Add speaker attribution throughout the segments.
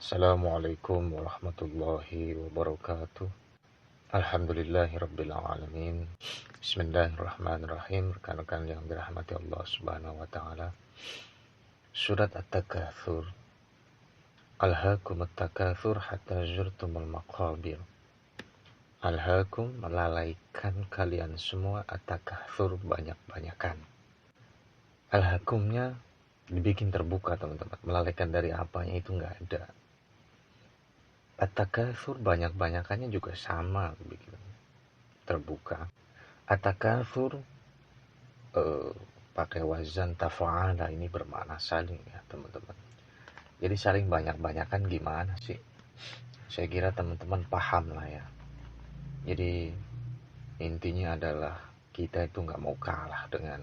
Speaker 1: Assalamualaikum warahmatullahi wabarakatuh. Alhamdulillahirrabbilalamin. Bismillahirrahmanirrahim. Rekan-rekan yang dirahmati Allah subhanahu wa ta'ala. Surat At-Takatsur. Alhaakumut takatsur hatta zurtumul maqabir. Alhaakum, melalaikan kalian semua, at-takatsur, banyak-banyakan. Alhaakumnya dibikin terbuka, teman-teman. Melalaikan dari apanya itu nggak ada. At-takatsur, banyak-banyakannya juga sama, begitu, terbuka. At-takatsur pakai wazan tafa'ala, ini bermakna saling, ya teman-teman. Jadi saling banyak-banyakan gimana sih? Saya kira teman-teman paham lah ya. Jadi intinya adalah kita itu nggak mau kalah dengan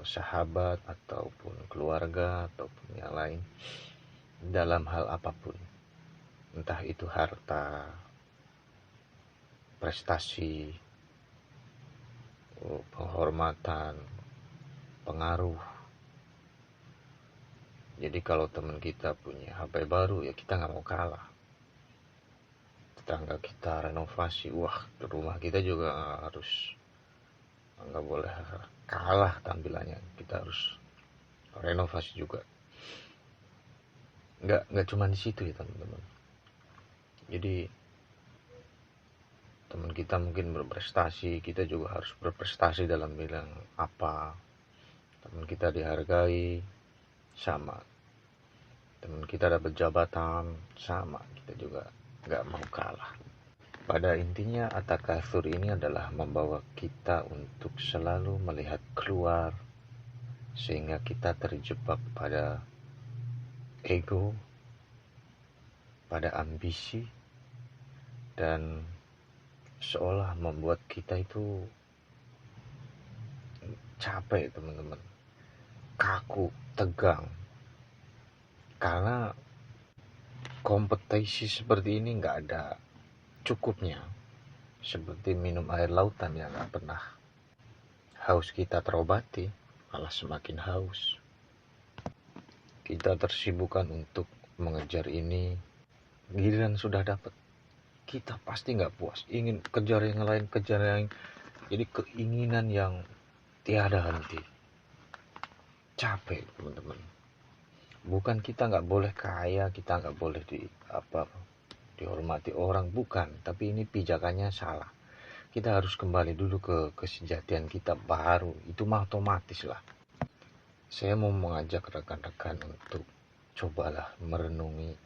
Speaker 1: sahabat ataupun keluarga ataupun yang lain dalam hal apapun. Entah itu harta, prestasi, penghormatan, pengaruh. Jadi kalau teman kita punya HP baru, ya kita nggak mau kalah. Tetangga kita renovasi, wah rumah kita juga harus, nggak boleh kalah tampilannya. Kita harus renovasi juga. Nggak cuma di situ ya teman-teman. Jadi teman kita mungkin berprestasi, kita juga harus berprestasi dalam bidang apa. Teman kita dihargai, sama. Teman kita dapat jabatan, sama. Kita juga nggak mau kalah. Pada intinya at-takatsur ini adalah membawa kita untuk selalu melihat keluar, sehingga kita terjebak pada ego, pada ambisi, dan seolah membuat kita itu capek teman-teman, kaku, tegang. Karena kompetisi seperti ini nggak ada cukupnya. Seperti minum air lautan yang nggak pernah haus kita terobati, malah semakin haus. Kita tersibukkan untuk mengejar ini, giliran sudah dapat, kita pasti nggak puas, ingin kejar yang lain, kejar yang lain. Jadi keinginan yang tiada henti. Capek teman-teman. Bukan kita nggak boleh kaya, kita nggak boleh dihormati orang, bukan. Tapi ini pijakannya salah. Kita harus kembali dulu ke kesejatian kita baru. Itu mah otomatis lah. Saya mau mengajak rekan-rekan untuk cobalah merenungi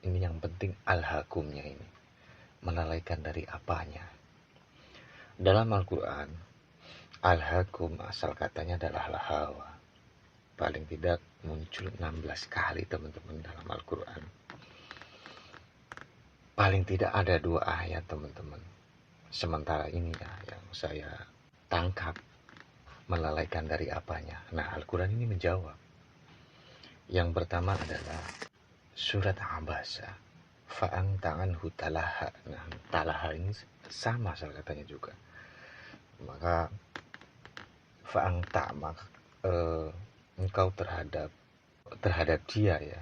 Speaker 1: ini, yang penting alhakumnya ini. Melalaikan dari apanya. Dalam Al-Quran, alhakum asal katanya adalah lahawa. Paling tidak muncul 16 kali teman-teman dalam Al-Quran. Paling tidak ada 2 ayat teman-teman. Sementara ini ya yang saya tangkap, melalaikan dari apanya. Nah, Al-Quran ini menjawab. Yang pertama adalah surat Abasa. Fa'ang anhu talaha. Nah, talaha ini sama asal katanya juga. Maka fa'ang maka engkau terhadap dia ya.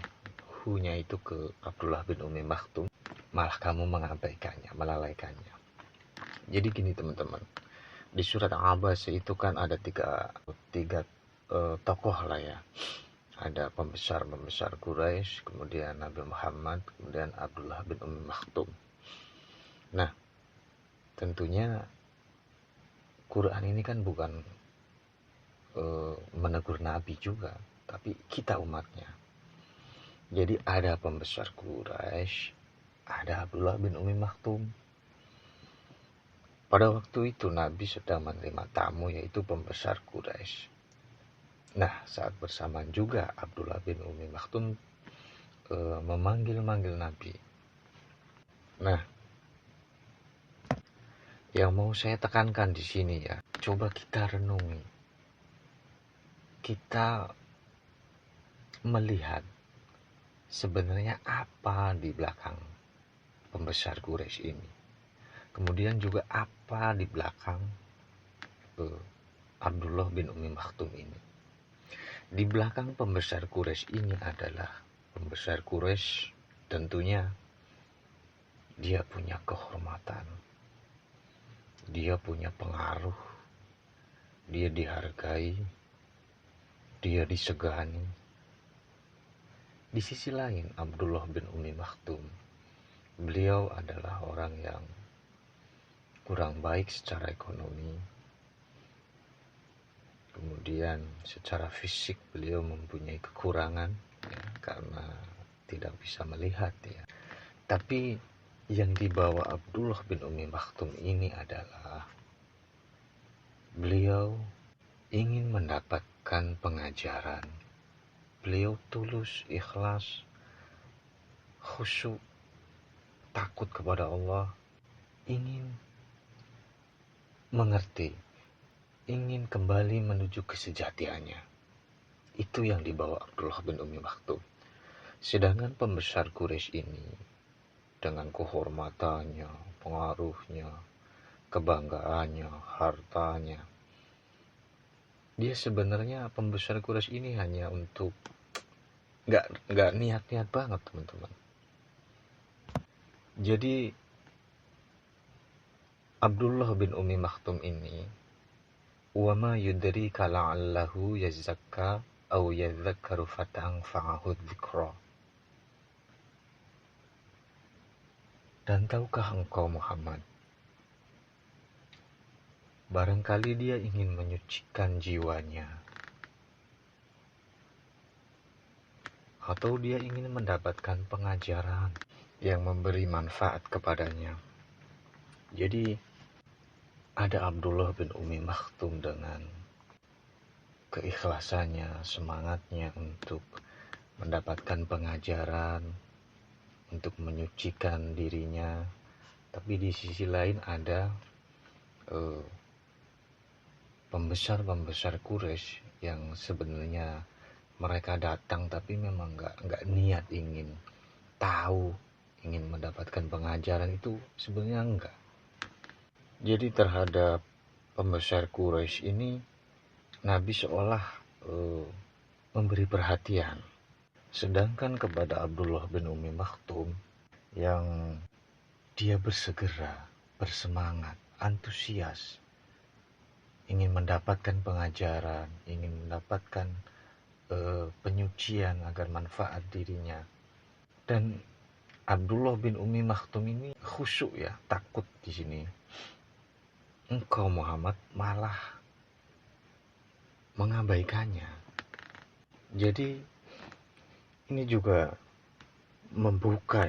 Speaker 1: Hu-nya itu ke Abdullah bin Umi Maktum, malah kamu mengabaikannya, melalaikannya. Jadi gini teman-teman, di surat Abasa itu kan ada tiga tokoh lah ya. Ada pembesar Quraisy, kemudian Nabi Muhammad, kemudian Abdullah bin Umi Maktum. Nah, tentunya Quran ini kan bukan menegur Nabi juga, tapi kita umatnya. Jadi ada pembesar Quraisy, ada Abdullah bin Umi Maktum. Pada waktu itu Nabi sedang menerima tamu, yaitu pembesar Quraisy. Nah, saat bersamaan juga Abdullah bin Umi Maktum memanggil Nabi. Nah, yang mau saya tekankan di sini ya, coba kita renungi. Kita melihat sebenarnya apa di belakang pembesar Quraisy ini. Kemudian juga apa di belakang Abdullah bin Umi Maktum ini. Di belakang pembesar Quraisy ini adalah pembesar Quraisy, tentunya dia punya kehormatan, dia punya pengaruh, dia dihargai, dia disegani. Di sisi lain, Abdullah bin Umi Maktum, beliau adalah orang yang kurang baik secara ekonomi. Kemudian secara fisik beliau mempunyai kekurangan ya, karena tidak bisa melihat ya. Tapi yang dibawa Abdullah bin Umi Maktum ini adalah beliau ingin mendapatkan pengajaran. Beliau tulus, ikhlas, khusyuk, takut kepada Allah, ingin mengerti, ingin kembali menuju kesejatiannya. Itu yang dibawa Abdullah bin Umi Maktum. Sedangkan pembesar Quraisy ini dengan kehormatannya, pengaruhnya, kebanggaannya, hartanya, dia sebenarnya pembesar Quraisy ini hanya untuk nggak niat-niat banget teman-teman. Jadi Abdullah bin Umi Maktum ini, wa ma yudrika la'allahu yazakka aw yadhakkaru fata'anfa'ahu dzikra. Dan tahukah engkau Muhammad, barangkali dia ingin menyucikan jiwanya, atau dia ingin mendapatkan pengajaran yang memberi manfaat kepadanya. Jadi ada Abdullah bin Umi Maktum dengan keikhlasannya, semangatnya untuk mendapatkan pengajaran, untuk menyucikan dirinya. Tapi di sisi lain ada pembesar-pembesar Quraisy yang sebenarnya mereka datang tapi memang nggak niat ingin tahu, ingin mendapatkan pengajaran, itu sebenarnya enggak. Jadi terhadap pembesar Quraisy ini Nabi seolah memberi perhatian. Sedangkan kepada Abdullah bin Umi Maktum yang dia bersegera, bersemangat, antusias, ingin mendapatkan pengajaran, ingin mendapatkan penyucian agar manfaat dirinya. Dan Abdullah bin Umi Maktum ini khusyuk ya, takut di sini. Engkau Muhammad malah mengabaikannya. Jadi ini juga membuka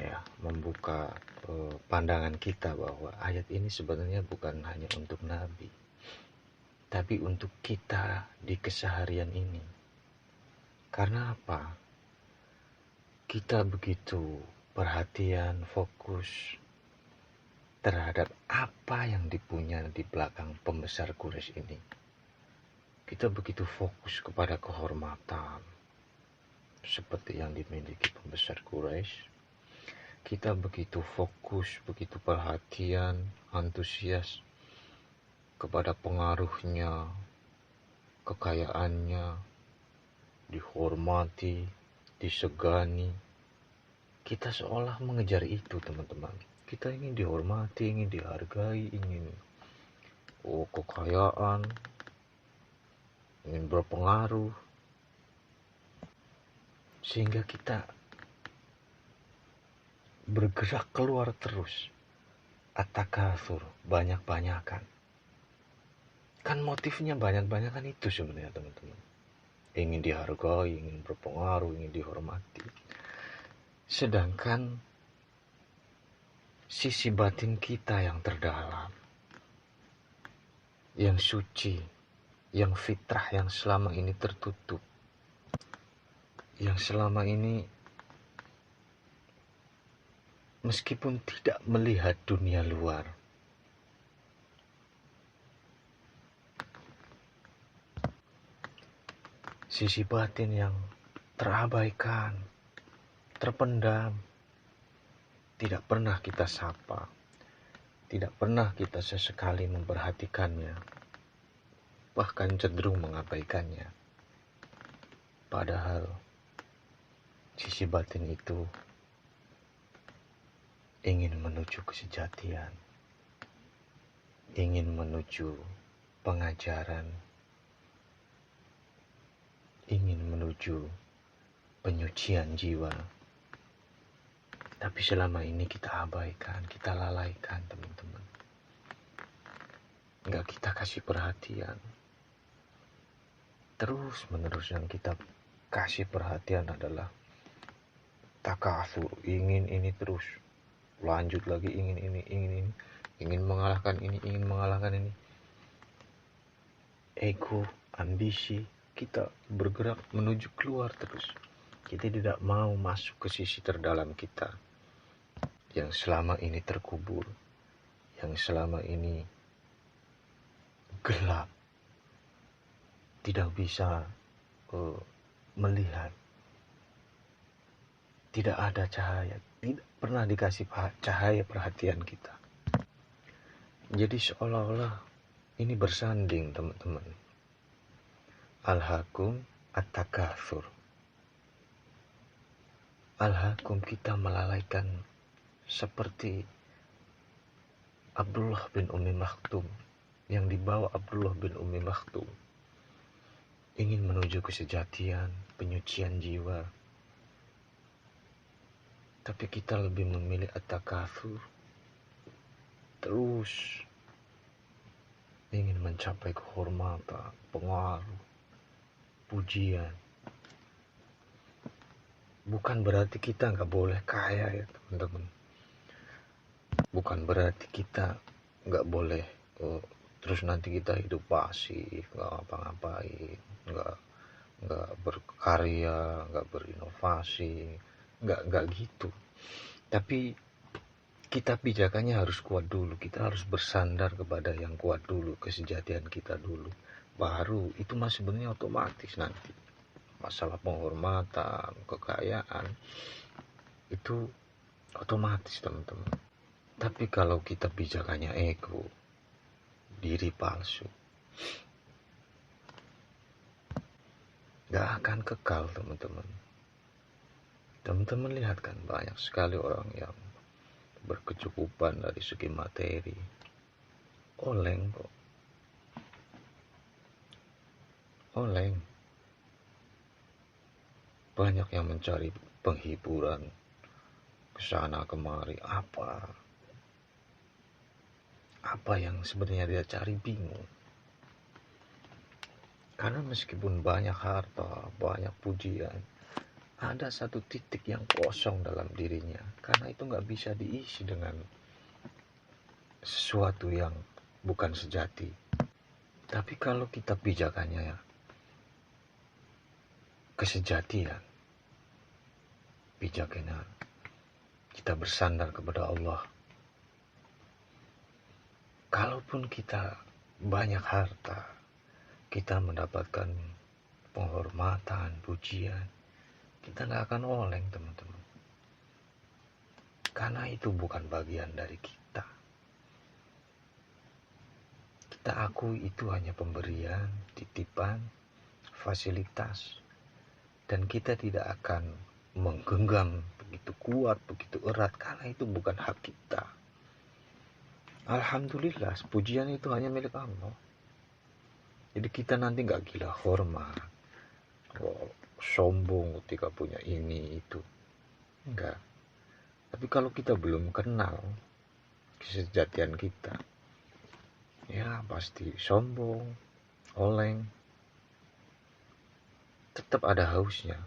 Speaker 1: pandangan kita bahwa ayat ini sebenarnya bukan hanya untuk Nabi, tapi untuk kita di keseharian ini. Karena apa? Kita begitu perhatian, fokus terhadap apa yang dipunya di belakang pembesar Quraisy ini. Kita begitu fokus kepada kehormatan seperti yang dimiliki pembesar Quraisy. Kita begitu fokus, begitu perhatian, antusias kepada pengaruhnya, kekayaannya, dihormati, disegani. Kita seolah mengejar itu teman-teman. Kita ingin dihormati, ingin dihargai, ingin kekayaan, ingin berpengaruh, sehingga kita bergerak keluar terus. At-takatsur, banyak-banyakan. Kan motifnya banyak-banyakan itu sebenarnya teman-teman. Ingin dihargai, ingin berpengaruh, ingin dihormati. Sedangkan sisi batin kita yang terdalam, yang suci, yang fitrah, yang selama ini tertutup, yang selama ini meskipun tidak melihat dunia luar, sisi batin yang terabaikan, terpendam, tidak pernah kita sapa, tidak pernah kita sesekali memperhatikannya, bahkan cenderung mengabaikannya. Padahal Sisi batin itu ingin menuju kesejatian, ingin menuju pengajaran, ingin menuju penyucian jiwa. Tapi selama ini kita abaikan, kita lalaikan teman-teman. Nggak kita kasih perhatian. Terus menerus yang kita kasih perhatian adalah takasur, ingin ini terus. Lanjut lagi ingin ini, ingin mengalahkan ini, ingin mengalahkan ini. Ego, ambisi, kita bergerak menuju keluar terus. Kita tidak mau masuk ke sisi terdalam kita yang selama ini terkubur, yang selama ini gelap, tidak bisa melihat, tidak ada cahaya, tidak pernah dikasih cahaya perhatian kita. Jadi seolah-olah ini bersanding teman-teman. Alhaakum at-takatsur. Alhaakum, kita melalaikan seperti Abdullah bin Ummi Maktum, yang dibawa Abdullah bin Ummi Maktum ingin menuju kesejatian, penyucian jiwa. Tapi kita lebih memilih at-takatsur, terus ingin mencapai kehormatan, pengaruh, pujian. Bukan berarti kita nggak boleh kaya ya teman-teman. Bukan berarti kita nggak boleh terus nanti kita hidup pasif, nggak ngapa-ngapain, nggak berkarya, nggak berinovasi, nggak gitu. Tapi kita pijakannya harus kuat dulu. Kita harus bersandar kepada yang kuat dulu, kesejatian kita dulu. Baru itu mah sebenarnya otomatis nanti. Masalah penghormatan, kekayaan, itu otomatis teman-teman. Tapi kalau kita pijakannya ego, diri palsu, gak akan kekal teman-teman. Teman-teman lihat kan banyak sekali orang yang berkecukupan dari segi materi, oleng kok, oleng. Banyak yang mencari penghiburan kesana kemari, apa yang sebenarnya dia cari bingung. Karena meskipun banyak harta, banyak pujian, ada satu titik yang kosong dalam dirinya, karena itu nggak bisa diisi dengan sesuatu yang bukan sejati. Tapi kalau kita pijakannya ya, kesejatian, pijakannya kita bersandar kepada Allah. Kalaupun kita banyak harta, kita mendapatkan penghormatan, pujian, kita nggak akan oleng teman-teman. Karena itu bukan bagian dari kita. Kita akui itu hanya pemberian, titipan, fasilitas. Dan kita tidak akan menggenggam begitu kuat, begitu erat, karena itu bukan hak kita. Alhamdulillah, pujian itu hanya milik Allah. Jadi kita nanti gak gila hormat, sombong ketika punya ini, itu. Enggak. Tapi kalau kita belum kenal kesejatian kita, ya pasti sombong, oleng. Tetap ada hausnya.